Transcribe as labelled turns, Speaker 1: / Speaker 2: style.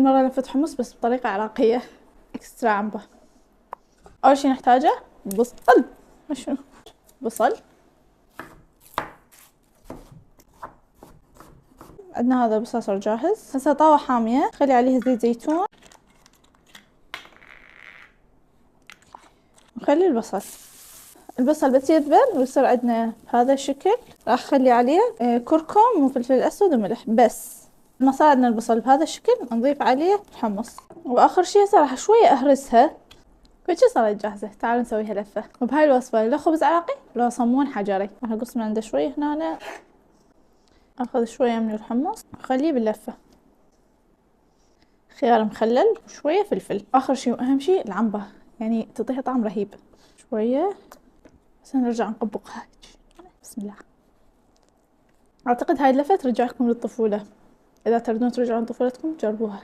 Speaker 1: مرة لفة حمص بس بطريقة عراقية. اكسترا عنبة. اول شي نحتاجه بصل. شنو؟ بصل. عندنا هذا البصل صار جاهز. هسه طاوة حامية خلي عليها زيت زيتون وخلي البصل بس يذبل ويصير عندنا بهذا الشكل. راح اخلي عليه كركم وفلفل اسود وملح بس. لما صار عندنا البصل بهذا الشكل نضيف عليه الحمص. واخر شي هسه راح شوية اهرسها. كل شي صارت جاهزة. تعالوا نسويها لفة. وبهاي الوصفة لا خبز عراقي لا صمون حجري. راح اقص من عنده شوية هنا. اخذ شوية من الحمص واخليه باللفة. خيار مخلل وشوية فلفل. اخر شي واهم شي العنبة يعني تعطيها طعم رهيب. شوية بس نرجع نطبقها. بسم الله. اعتقد هاي اللفة ترجعكم للطفولة. اذا تردون ترجعون لطفولتكم جربوها.